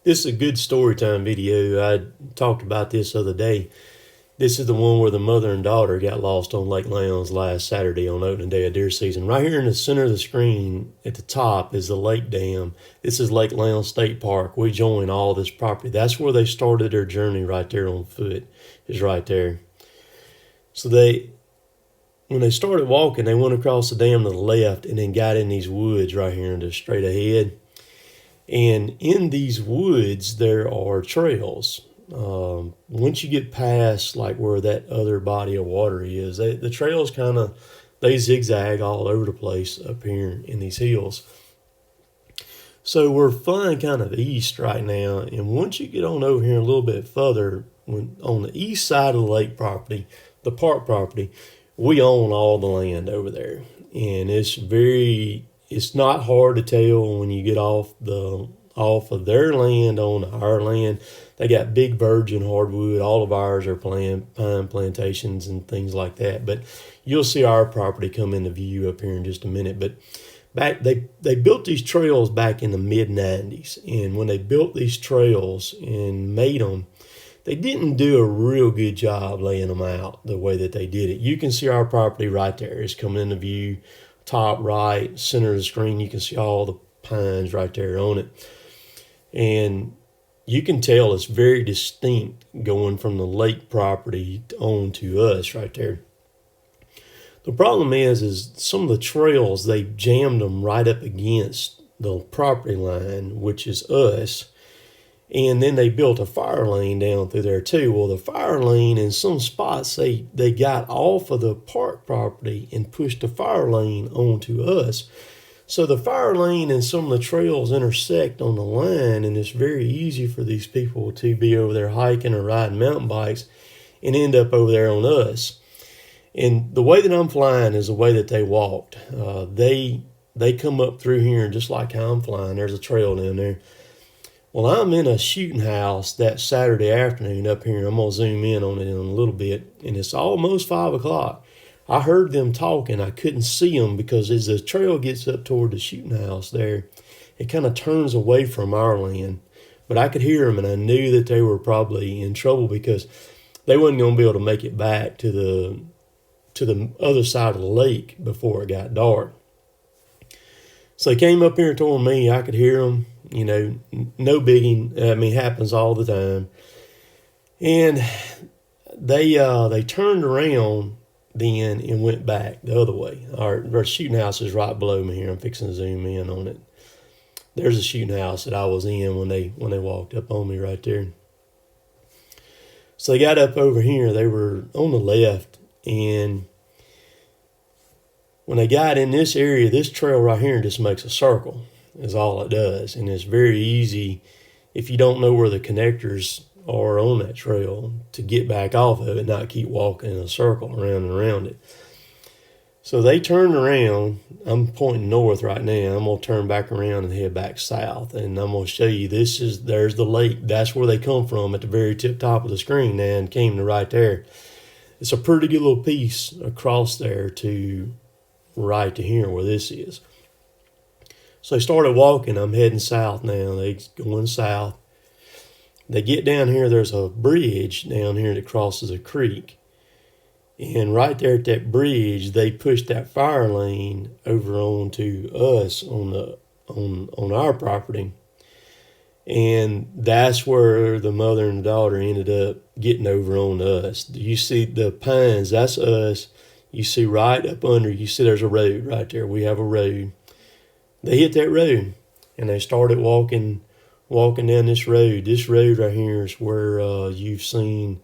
This is a good story time video. I talked about this the other day. This is the one where the mother and daughter got lost on Lake Lowndes last Saturday on opening day of deer season. Right here in the center of the screen at the top is the lake dam. This is Lake Lowndes State Park. We join all this property. That's where they started their journey right there on foot, is right there. So when they started walking, they went across the dam to the left and then got in these woods right here and just straight ahead. And in these woods, there are trails. Once you get past like where that other body of water is, the trails they zigzag all over the place up here in these hills. So we're flying kind of east right now, and once you get on over here a little bit further, on the east side of the lake property, the park property, we own all the land over there, and it's not hard to tell when you get off of their land on our land. They got big virgin hardwood. All of ours are pine plantations and things like that. But you'll see our property come into view up here in just a minute. But they built these trails back in the mid-90s. And when they built these trails and made them, they didn't do a real good job laying them out the way that they did it. You can see our property right there. It's coming into view, top right, center of the screen. You can see all the pines right there on it. And you can tell it's very distinct going from the lake property on to us right there. The problem is some of the trails, they jammed them right up against the property line, which is us. And then they built a fire lane down through there too. Well, the fire lane in some spots, they got off of the park property and pushed the fire lane onto us. So the fire lane and some of the trails intersect on the line, and it's very easy for these people to be over there hiking or riding mountain bikes and end up over there on us. And the way that I'm flying is the way that they walked. They come up through here, and just like how I'm flying, there's a trail down there. Well, I'm in a shooting house that Saturday afternoon up here. I'm going to zoom in on it in a little bit, and it's almost 5 o'clock. I heard them talking. I couldn't see them because as the trail gets up toward the shooting house there, it kind of turns away from our land. But I could hear them, and I knew that they were probably in trouble because they wasn't going to be able to make it back to the other side of the lake before it got dark. So they came up here and told me. I could hear them. No biggie. It happens all the time. And they turned around then and went back the other way. Our shooting house is right below me here. I'm fixing to zoom in on it. There's a shooting house that I was in when they walked up on me right there. So they got up over here. They were on the left, and when they got in this area, this trail right here just makes a circle, is all it does. And it's very easy, if you don't know where the connectors are on that trail, to get back off of it, not keep walking in a circle around and around it. So they turned around. I'm pointing north right now. I'm going to turn back around and head back south. And I'm going to show you, there's the lake. That's where they come from at the very tip top of the screen now, and came to right there. It's a pretty good little piece across there to right to here where this is. So they started walking. I'm heading south now. They're going south. They get down here. There's a bridge down here that crosses a creek. And right there at that bridge, they pushed that fire lane over onto us on our property. And that's where the mother and the daughter ended up getting over on us. You see the pines, that's us. You see right up under, you see there's a road right there. We have a road. They hit that road, and they started walking down this road. This road right here is where you've seen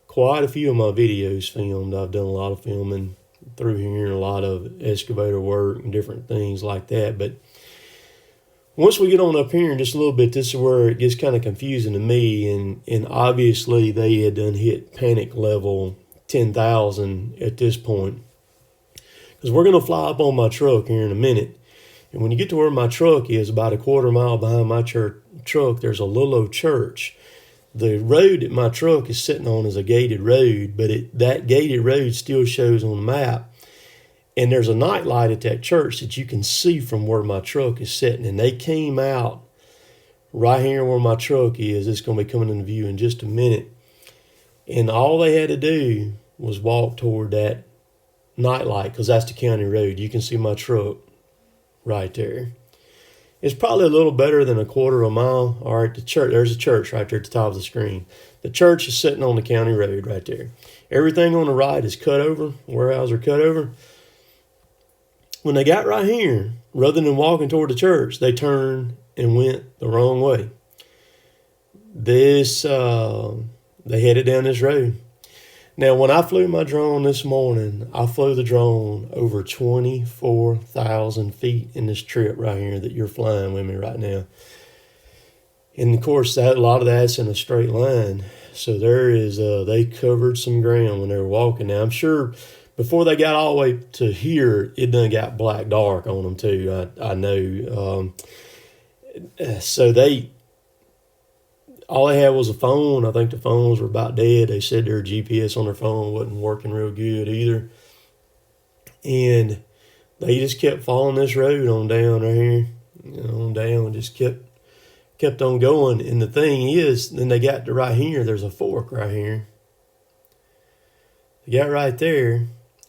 quite a few of my videos filmed. I've done a lot of filming through here, and a lot of excavator work and different things like that. But once we get on up here in just a little bit, this is where it gets kind of confusing to me. And obviously they had done hit panic level 10,000 at this point. Because we're going to fly up on my truck here in a minute. And when you get to where my truck is, about a quarter mile behind my truck, there's a little old church. The road that my truck is sitting on is a gated road, but that gated road still shows on the map. And there's a night light at that church that you can see from where my truck is sitting. And they came out right here where my truck is. It's going to be coming into view in just a minute. And all they had to do was walk toward that nightlight, because that's the county road. You can see my truck right there. It's probably a little better than a quarter of a mile. All right, the church, there's a church right there at the top of the screen. The church is sitting on the county road right there. Everything on the right is cut over. Warehouses are cut over. When they got right here, rather than walking toward the church, they turned and went the wrong way. They headed down this road. Now, when I flew my drone this morning, I flew the drone over 24,000 feet in this trip right here that you're flying with me right now. And of course, a lot of that's in a straight line. So there is, they covered some ground when they were walking. Now, I'm sure before they got all the way to here, it done got black dark on them too. I know. So all they had was a phone. I think the phones were about dead. They said their GPS on their phone wasn't working real good either. And they just kept following this road on down right here. On down, just kept on going. And the thing is, then they got to right here. There's a fork right here. They got right there,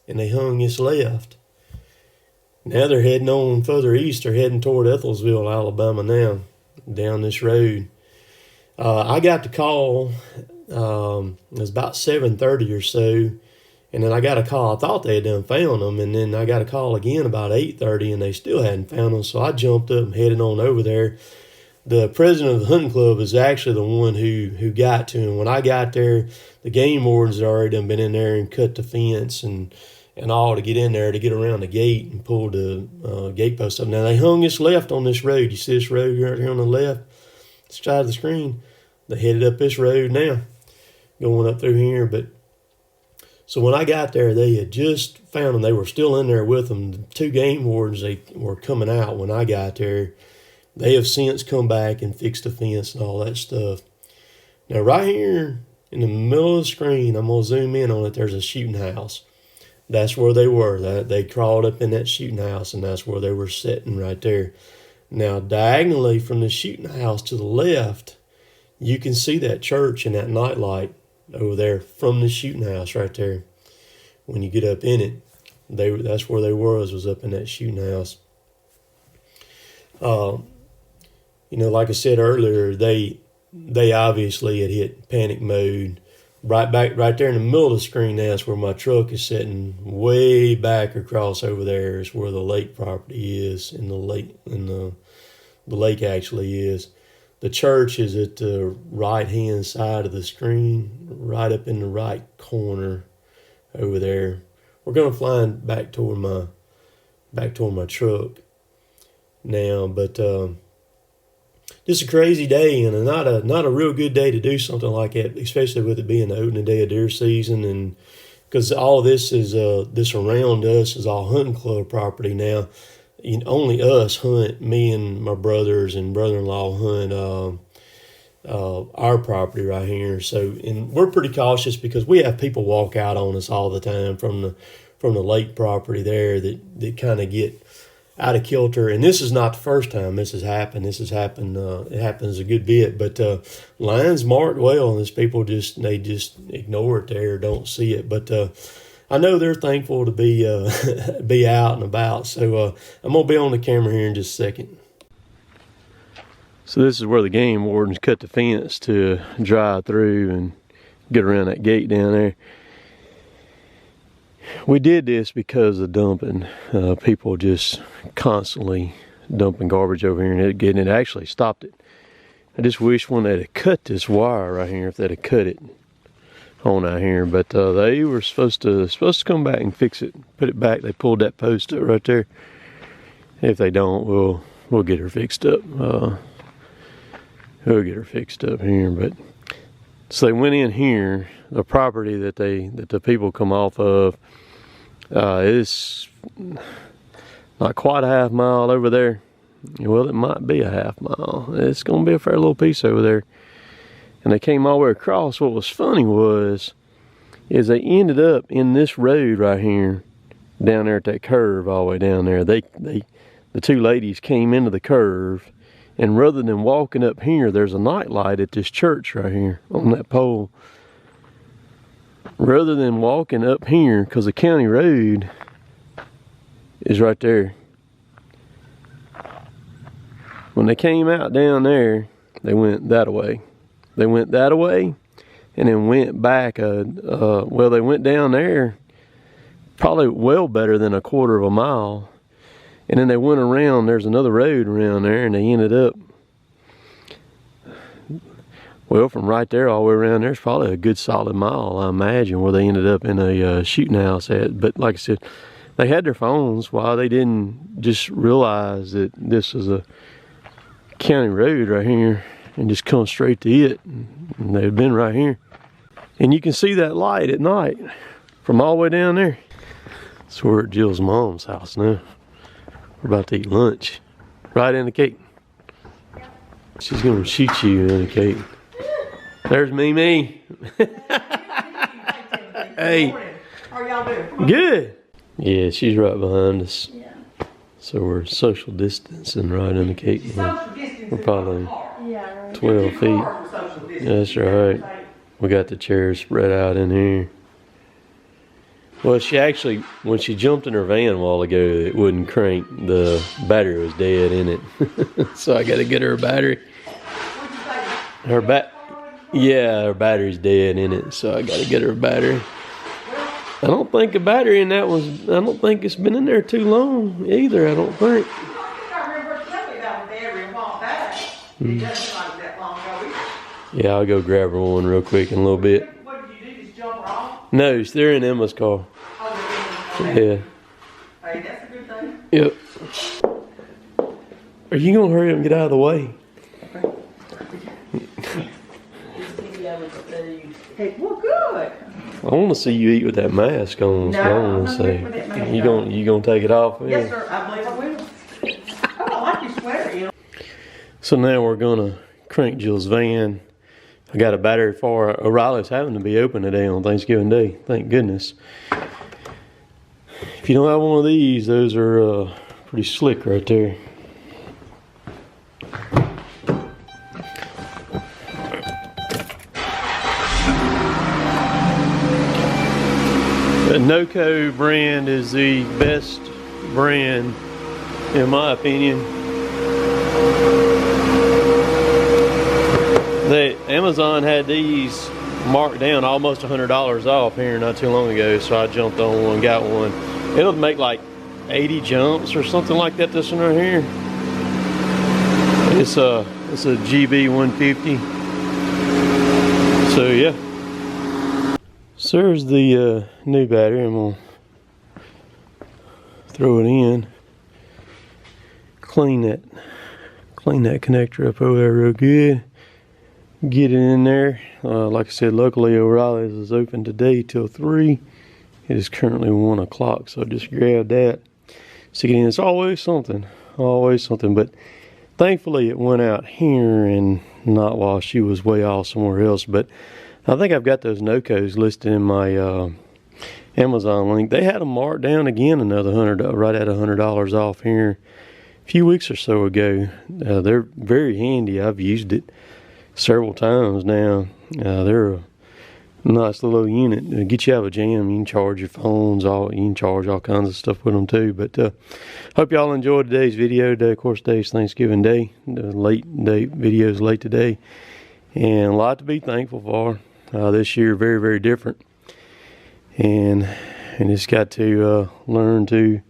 and they hung this left. Now they're heading on further east. They're heading toward Ethelsville, Alabama now, down this road. I got the call, it was about 7:30 or so, and then I got a call. I thought they had done found them, and then I got a call again about 8:30, and they still hadn't found them, so I jumped up and headed on over there. The president of the hunting club is actually the one who got to him. When I got there, the game wardens had already done been in there and cut the fence and all to get in there to get around the gate and pull the gate post up. Now, they hung this left on this road. You see this road right here on the left side of the screen? They headed up this road now, going up through here. But so when I got there, they had just found them. They were still in there with them. The two game wardens, they were coming out when I got there. They have since come back and fixed the fence and all that stuff. Now, right here in the middle of the screen, I'm going to zoom in on it. There's a shooting house. That's where they were. They crawled up in that shooting house, and that's where they were sitting right there. Now, diagonally from the shooting house to the left, you can see that church and that nightlight over there from the shooting house right there. When you get up in it, that's where they was up in that shooting house. Like I said earlier, they obviously had hit panic mode. Right there in the middle of the screen, that's where my truck is sitting. Way back across over there is where the lake property is, and the lake actually is. The church is at the right-hand side of the screen, right up in the right corner over there. We're going to fly back toward my truck now, but just a crazy day, and not a real good day to do something like that, especially with it being the opening day of deer season, and because all of this is this around us is all hunting club property now. Only us hunt. Me and my brothers and brother-in-law hunt our property right here. So, and we're pretty cautious because we have people walk out on us all the time from the lake property there that kind of get out of kilter. And this is not the first time this has happened. It happens a good bit. But lines marked well, and these people just ignore it there, don't see it. But I know they're thankful to be out and about. So I'm going to be on the camera here in just a second. So this is where the game wardens cut the fence to drive through and get around that gate down there. We did this because of dumping. People just constantly dumping garbage over here, and it actually stopped it. I just wish when they'd have cut this wire right here, if they'd have cut it on out here, but they were supposed to come back and fix it, put it back. They pulled that post up right there. If they don't, we'll get her fixed up. We'll get her fixed up here. But so they went in here. The property that the people come off of is not quite a half mile over there. Well, it might be a half mile. It's going to be a fair little piece over there. And they came all the way across. What was funny is they ended up in this road right here, down there at that curve all the way down there. The two ladies came into the curve And rather than walking up here, there's a night light at this church right here on that pole. Rather than walking up here, because the county road is right there. When they came out down there, they went that way. They went that way and then went back, well, they went down there probably well better than a quarter of a mile. And then they went around, there's another road around there, and they ended up, well, from right there all the way around there's probably a good solid mile, I imagine, where they ended up in a shooting house at. But like I said, they had their phones. Why they didn't just realize that this is a county road right here and just come straight to it, and they'd been right here. And you can see that light at night from all the way down there. So we're at Jill's mom's house now. We're about to eat lunch. Right, Anna Kate? She's gonna shoot you, Anna Kate. There's Mimi. Hey. How are y'all doing? Good. Yeah, she's right behind us. Yeah. So we're social distancing right, Anna Kate. We're probably 12 feet. That's right. We got the chairs spread out in here. Well, she actually, when she jumped in her van a while ago, it wouldn't crank. The battery was dead in it. So I got to get her a battery. Her her battery's dead in it, so I got to get her a battery. I don't think a battery in that was, I don't think it's been in there too long either, I don't think. Yeah, I'll go grab her one real quick in a little bit. What did you do? Just jump her off? No, they're in Emma's car. Oh, Yeah. hey, that's a good thing. Yep. Are you gonna hurry up and get out of the way? Hey, well, good. I want to see you eat with that mask on. So I want to say, you gonna take it off? Man? Yes, sir. I believe I will. Oh, I like your sweater, you know. So now we're gonna crank Jill's van. I got a battery for her. O'Reilly's having to be open today on Thanksgiving Day. Thank goodness. If you don't have one of these, those are pretty slick right there. The NOCO brand is the best brand, in my opinion. Amazon had these marked down almost $100 off here not too long ago, so I jumped on one, got one. It'll make like 80 jumps or something like that. This one right here. It's a GB 150. So yeah. So there's the new battery. I'm gonna throw it in. Clean that connector up over there real good. Get it in there. Like I said, luckily O'Reilly's is open today till 3. It is currently 1 o'clock, so just grab that. Stick it in. It's always something, but thankfully it went out here and not while she was way off somewhere else. But I think I've got those NOCOs listed in my Amazon link. They had them marked down again another right at $100 off here a few weeks or so ago. They're very handy. I've used it several times now. They're a nice little unit. Get you out of a jam. You can charge your phones. You can charge all kinds of stuff with them too. But hope y'all enjoyed today's video. Today, of course, today's Thanksgiving Day. The late day videos late today, and a lot to be thankful for. This year, very, very different, and just got to learn to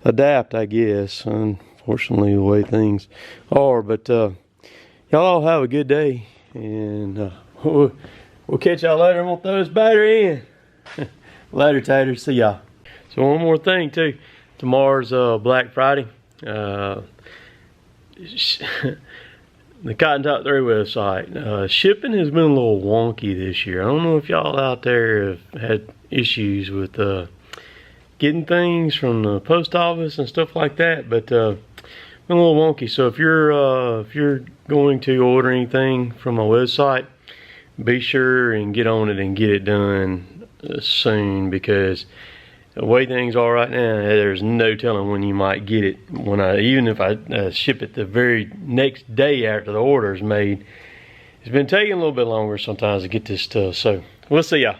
adapt, I guess. Unfortunately, the way things are, but y'all all have a good day, and we'll catch y'all later. I'm gonna throw this battery in. Later, taters. See y'all. So one more thing too. Tomorrow's Black Friday. The Cotton Top 3 website. Shipping has been a little wonky this year. I don't know if y'all out there have had issues with getting things from the post office and stuff like that, but been a little wonky. So if you're going to order anything from a website, be sure and get on it and get it done soon, because The way things are right now, there's no telling when you might get it. Even if I ship it the very next day after the order is made, it's been taking a little bit longer sometimes to get this stuff. So we'll see y'all.